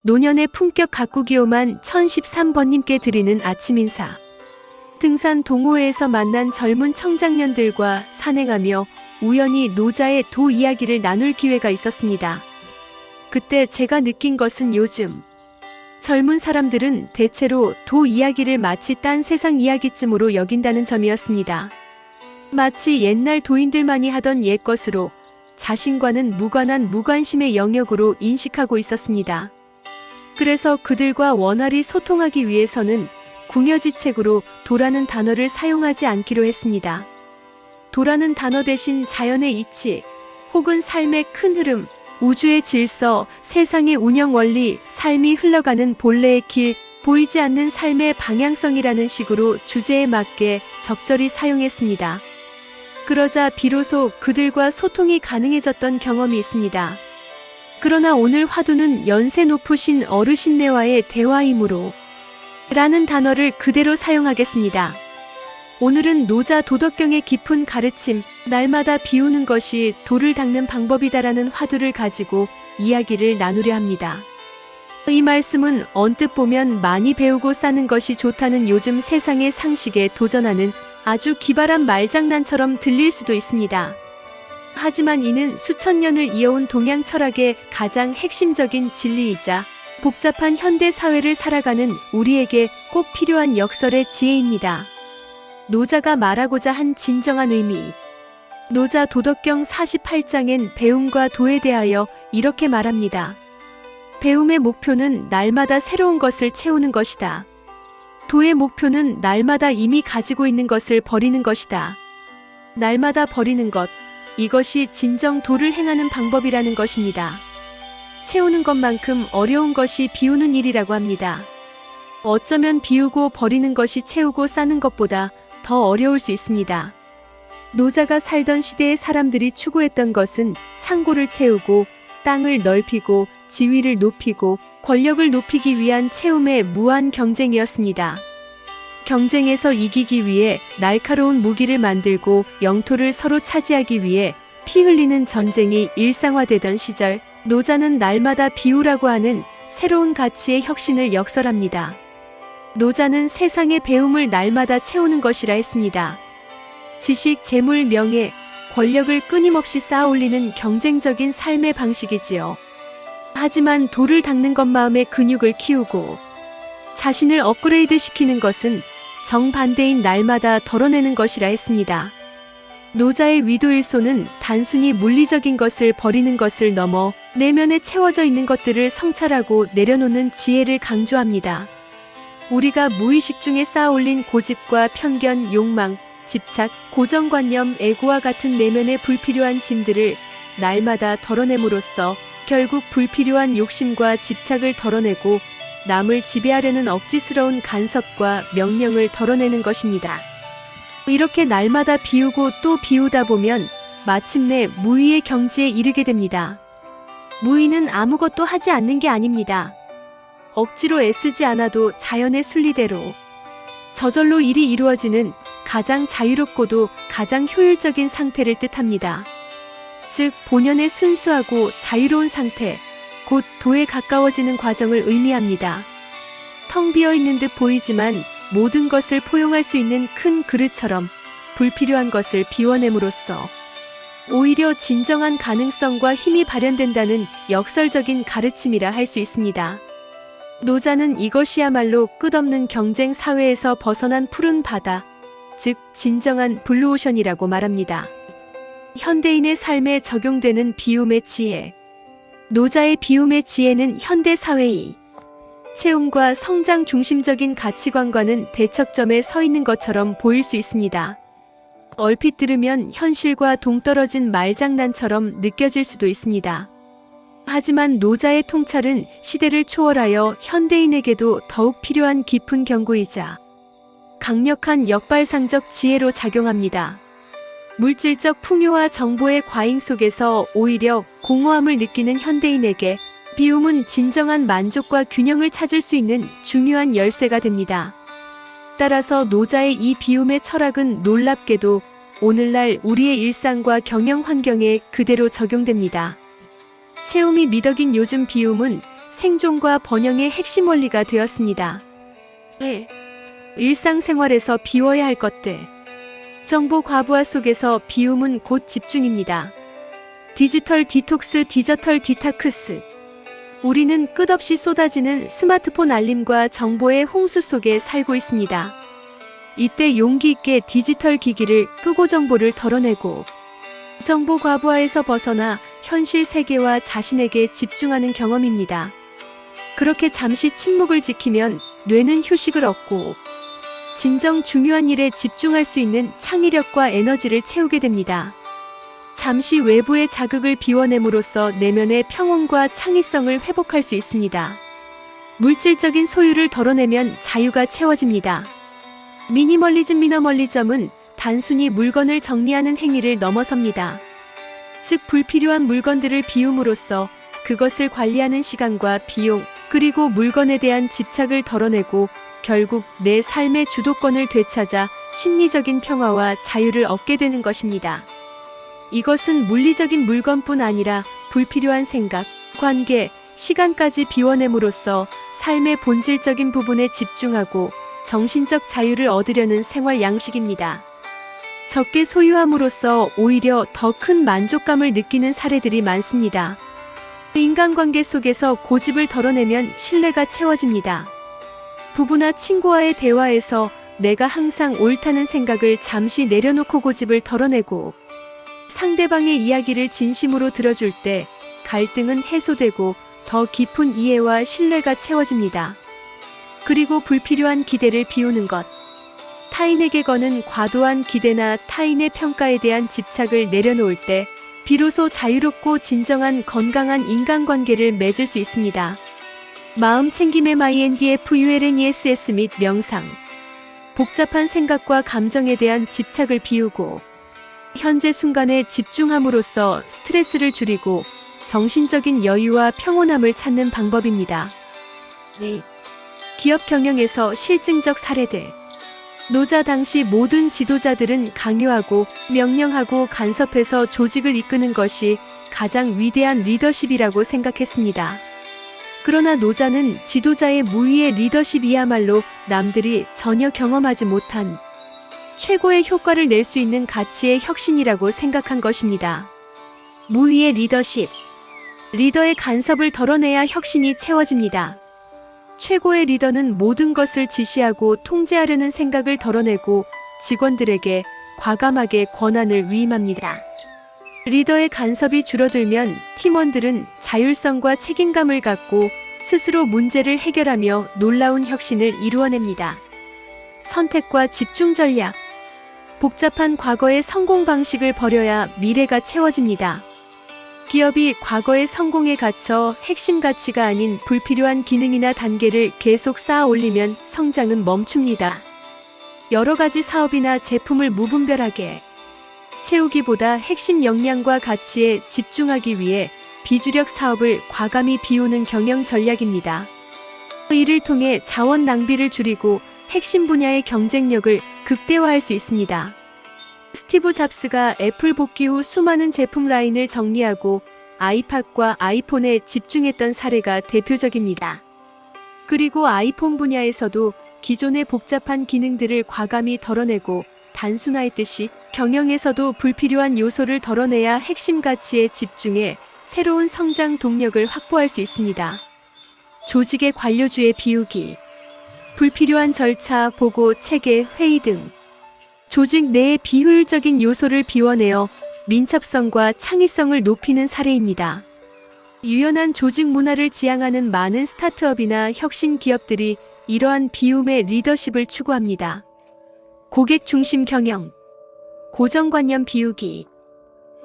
노년의 품격 가꾸기요만 1013번님께 드리는 아침 인사. 등산 동호회에서 만난 젊은 청장년들과 산행하며 우연히 노자의 도 이야기를 나눌 기회가 있었습니다. 그때 제가 느낀 것은 요즘 젊은 사람들은 대체로 도 이야기를 마치 딴 세상 이야기쯤으로 여긴다는 점이었습니다. 마치 옛날 도인들만이 하던 옛것으로 자신과는 무관한 무관심의 영역으로 인식하고 있었습니다. 그래서 그들과 원활히 소통하기 위해서는 궁여지책으로 도라는 단어를 사용하지 않기로 했습니다. 도라는 단어 대신 자연의 이치, 혹은 삶의 큰 흐름, 우주의 질서, 세상의 운영 원리, 삶이 흘러가는 본래의 길, 보이지 않는 삶의 방향성이라는 식으로 주제에 맞게 적절히 사용했습니다. 그러자 비로소 그들과 소통이 가능해졌던 경험이 있습니다. 그러나 오늘 화두는 연세 높으신 어르신네와의 대화이므로 라는 단어를 그대로 사용하겠습니다. 오늘은 노자 도덕경의 깊은 가르침, 날마다 비우는 것이 돌을 닦는 방법이다라는 화두를 가지고 이야기를 나누려 합니다. 이 말씀은 언뜻 보면 많이 배우고 싸는 것이 좋다는 요즘 세상의 상식에 도전하는 아주 기발한 말장난처럼 들릴 수도 있습니다. 하지만 이는 수천 년을 이어온 동양 철학의 가장 핵심적인 진리이자 복잡한 현대 사회를 살아가는 우리에게 꼭 필요한 역설의 지혜입니다. 노자가 말하고자 한 진정한 의미. 노자 도덕경 48장엔 배움과 도에 대하여 이렇게 말합니다. 배움의 목표는 날마다 새로운 것을 채우는 것이다. 도의 목표는 날마다 이미 가지고 있는 것을 버리는 것이다. 날마다 버리는 것, 이것이 진정 도를 행하는 방법이라는 것입니다. 채우는 것만큼 어려운 것이 비우는 일이라고 합니다. 어쩌면 비우고 버리는 것이 채우고 쌓는 것보다 더 어려울 수 있습니다. 노자가 살던 시대의 사람들이 추구했던 것은 창고를 채우고 땅을 넓히고 지위를 높이고 권력을 높이기 위한 채움의 무한 경쟁이었습니다. 경쟁에서 이기기 위해 날카로운 무기를 만들고 영토를 서로 차지하기 위해 피 흘리는 전쟁이 일상화되던 시절, 노자는 날마다 비우라고 하는 새로운 가치의 혁신을 역설합니다. 노자는 세상의 배움을 날마다 채우는 것이라 했습니다. 지식, 재물, 명예, 권력을 끊임없이 쌓아올리는 경쟁적인 삶의 방식이지요. 하지만 도를 닦는 것마음의 근육을 키우고 자신을 업그레이드 시키는 것은 정반대인 날마다 덜어내는 것이라 했습니다. 노자의 위도일소는 단순히 물리적인 것을 버리는 것을 넘어 내면에 채워져 있는 것들을 성찰하고 내려놓는 지혜를 강조합니다. 우리가 무의식 중에 쌓아올린 고집과 편견, 욕망, 집착, 고정관념, 애고와 같은 내면의 불필요한 짐들을 날마다 덜어냄으로써 결국 불필요한 욕심과 집착을 덜어내고 남을 지배하려는 억지스러운 간섭과 명령을 덜어내는 것입니다. 이렇게 날마다 비우고 또 비우다 보면 마침내 무의의 경지에 이르게 됩니다. 무의는 아무것도 하지 않는 게 아닙니다. 억지로 애쓰지 않아도 자연의 순리대로 저절로 일이 이루어지는 가장 자유롭고도 가장 효율적인 상태를 뜻합니다. 즉 본연의 순수하고 자유로운 상태, 곧 도에 가까워지는 과정을 의미합니다. 텅 비어 있는 듯 보이지만 모든 것을 포용할 수 있는 큰 그릇처럼 불필요한 것을 비워냄으로써 오히려 진정한 가능성과 힘이 발현된다는 역설적인 가르침이라 할 수 있습니다. 노자는 이것이야말로 끝없는 경쟁 사회에서 벗어난 푸른 바다, 즉 진정한 블루오션이라고 말합니다. 현대인의 삶에 적용되는 비움의 지혜. 노자의 비움의 지혜는 현대 사회의 채움과 성장 중심적인 가치관과는 대척점에 서 있는 것처럼 보일 수 있습니다. 얼핏 들으면 현실과 동떨어진 말장난처럼 느껴질 수도 있습니다. 하지만 노자의 통찰은 시대를 초월하여 현대인에게도 더욱 필요한 깊은 경고이자 강력한 역발상적 지혜로 작용합니다. 물질적 풍요와 정보의 과잉 속에서 오히려 공허함을 느끼는 현대인에게 비움은 진정한 만족과 균형을 찾을 수 있는 중요한 열쇠가 됩니다. 따라서 노자의 이 비움의 철학은 놀랍게도 오늘날 우리의 일상과 경영 환경에 그대로 적용됩니다. 채움이 미덕인 요즘 비움은 생존과 번영의 핵심 원리가 되었습니다. 1. 일상생활에서 비워야 할 것들. 정보 과부하 속에서 비움은 곧 집중입니다. 디지털 디톡스, 디지털 디타크스. 우리는 끝없이 쏟아지는 스마트폰 알림과 정보의 홍수 속에 살고 있습니다. 이때 용기 있게 디지털 기기를 끄고 정보를 덜어내고 정보 과부하에서 벗어나 현실 세계와 자신에게 집중하는 경험입니다. 그렇게 잠시 침묵을 지키면 뇌는 휴식을 얻고 진정 중요한 일에 집중할 수 있는 창의력과 에너지를 채우게 됩니다. 잠시 외부의 자극을 비워냄으로써 내면의 평온과 창의성을 회복할 수 있습니다. 물질적인 소유를 덜어내면 자유가 채워집니다. 미니멀리즘은 단순히 물건을 정리하는 행위를 넘어섭니다. 즉 불필요한 물건들을 비움으로써 그것을 관리하는 시간과 비용, 그리고 물건에 대한 집착을 덜어내고 결국 내 삶의 주도권을 되찾아 심리적인 평화와 자유를 얻게 되는 것입니다. 이것은 물리적인 물건뿐 아니라 불필요한 생각, 관계, 시간까지 비워냄으로써 삶의 본질적인 부분에 집중하고 정신적 자유를 얻으려는 생활 양식입니다. 적게 소유함으로써 오히려 더 큰 만족감을 느끼는 사례들이 많습니다. 인간관계 속에서 고집을 덜어내면 신뢰가 채워집니다. 부부나 친구와의 대화에서 내가 항상 옳다는 생각을 잠시 내려놓고 고집을 덜어내고 상대방의 이야기를 진심으로 들어줄 때 갈등은 해소되고 더 깊은 이해와 신뢰가 채워집니다. 그리고 불필요한 기대를 비우는 것. 타인에게 거는 과도한 기대나 타인의 평가에 대한 집착을 내려놓을 때 비로소 자유롭고 진정한 건강한 인간관계를 맺을 수 있습니다. 마음 챙김의 mindfulness 및 명상. 복잡한 생각과 감정에 대한 집착을 비우고 현재 순간에 집중함으로써 스트레스를 줄이고 정신적인 여유와 평온함을 찾는 방법입니다. 기업 경영에서 실증적 사례들. 노자 당시 모든 지도자들은 강요하고 명령하고 간섭해서 조직을 이끄는 것이 가장 위대한 리더십이라고 생각했습니다. 그러나 노자는 지도자의 무위의 리더십이야말로 남들이 전혀 경험하지 못한 최고의 효과를 낼 수 있는 가치의 혁신이라고 생각한 것입니다. 무위의 리더십. 리더의 간섭을 덜어내야 혁신이 채워집니다. 최고의 리더는 모든 것을 지시하고 통제하려는 생각을 덜어내고 직원들에게 과감하게 권한을 위임합니다. 리더의 간섭이 줄어들면 팀원들은 자율성과 책임감을 갖고 스스로 문제를 해결하며 놀라운 혁신을 이루어냅니다. 선택과 집중 전략. 복잡한 과거의 성공 방식을 버려야 미래가 채워집니다. 기업이 과거의 성공에 갇혀 핵심 가치가 아닌 불필요한 기능이나 단계를 계속 쌓아 올리면 성장은 멈춥니다. 여러 가지 사업이나 제품을 무분별하게 채우기보다 핵심 역량과 가치에 집중하기 위해 비주력 사업을 과감히 비우는 경영 전략입니다. 이를 통해 자원 낭비를 줄이고 핵심 분야의 경쟁력을 극대화할 수 있습니다. 스티브 잡스가 애플 복귀 후 수많은 제품 라인을 정리하고 아이팟과 아이폰에 집중했던 사례가 대표적입니다. 그리고 아이폰 분야에서도 기존의 복잡한 기능들을 과감히 덜어내고 단순화했듯이 경영에서도 불필요한 요소를 덜어내야 핵심 가치에 집중해 새로운 성장 동력을 확보할 수 있습니다. 조직의 관료주의 비우기. 불필요한 절차, 보고, 체계, 회의 등 조직 내의 비효율적인 요소를 비워내어 민첩성과 창의성을 높이는 사례입니다. 유연한 조직 문화를 지향하는 많은 스타트업이나 혁신 기업들이 이러한 비움의 리더십을 추구합니다. 고객 중심 경영. 고정관념 비우기.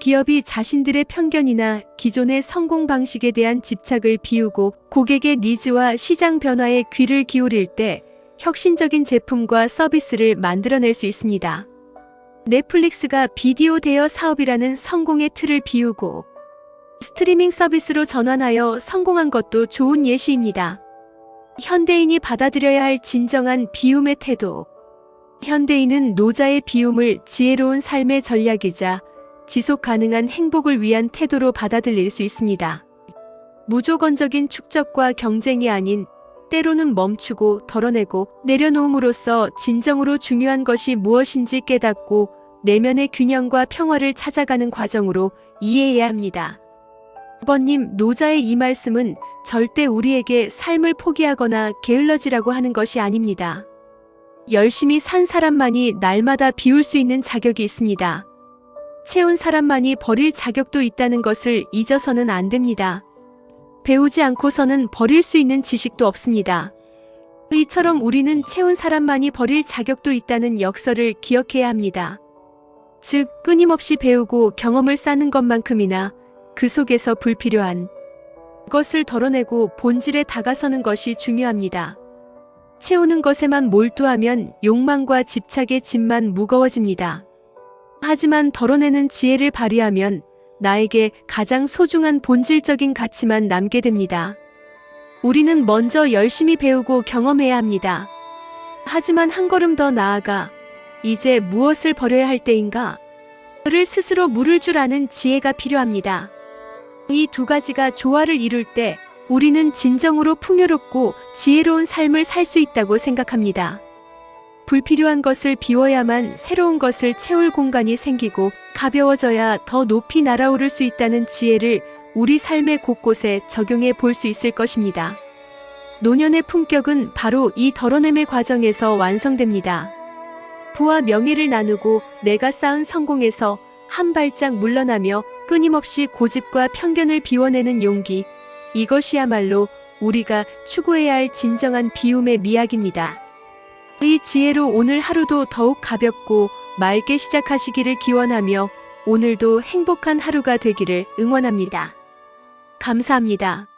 기업이 자신들의 편견이나 기존의 성공 방식에 대한 집착을 비우고 고객의 니즈와 시장 변화에 귀를 기울일 때 혁신적인 제품과 서비스를 만들어낼 수 있습니다. 넷플릭스가 비디오 대여 사업이라는 성공의 틀을 비우고 스트리밍 서비스로 전환하여 성공한 것도 좋은 예시입니다. 현대인이 받아들여야 할 진정한 비움의 태도. 현대인은 노자의 비움을 지혜로운 삶의 전략이자 지속 가능한 행복을 위한 태도로 받아들일 수 있습니다. 무조건적인 축적과 경쟁이 아닌 때로는 멈추고 덜어내고 내려놓음으로써 진정으로 중요한 것이 무엇인지 깨닫고 내면의 균형과 평화를 찾아가는 과정으로 이해해야 합니다. 아버님, 노자의 이 말씀은 절대 우리에게 삶을 포기하거나 게을러지라고 하는 것이 아닙니다. 열심히 산 사람만이 날마다 비울 수 있는 자격이 있습니다. 채운 사람만이 버릴 자격도 있다는 것을 잊어서는 안 됩니다. 배우지 않고서는 버릴 수 있는 지식도 없습니다. 이처럼 우리는 채운 사람만이 버릴 자격도 있다는 역설을 기억해야 합니다. 즉, 끊임없이 배우고 경험을 쌓는 것만큼이나 그 속에서 불필요한 것을 덜어내고 본질에 다가서는 것이 중요합니다. 채우는 것에만 몰두하면 욕망과 집착의 짐만 무거워집니다. 하지만 덜어내는 지혜를 발휘하면 나에게 가장 소중한 본질적인 가치만 남게 됩니다. 우리는 먼저 열심히 배우고 경험해야 합니다. 하지만 한 걸음 더 나아가 이제 무엇을 버려야 할 때인가? 를 스스로 물을 줄 아는 지혜가 필요합니다. 이 두 가지가 조화를 이룰 때 우리는 진정으로 풍요롭고 지혜로운 삶을 살 수 있다고 생각합니다. 불필요한 것을 비워야만 새로운 것을 채울 공간이 생기고 가벼워져야 더 높이 날아오를 수 있다는 지혜를 우리 삶의 곳곳에 적용해 볼 수 있을 것입니다. 노년의 품격은 바로 이 덜어냄의 과정에서 완성됩니다. 부와 명예를 나누고 내가 쌓은 성공에서 한 발짝 물러나며 끊임없이 고집과 편견을 비워내는 용기, 이것이야말로 우리가 추구해야 할 진정한 비움의 미학입니다. 이 지혜로 오늘 하루도 더욱 가볍고 맑게 시작하시기를 기원하며 오늘도 행복한 하루가 되기를 응원합니다. 감사합니다.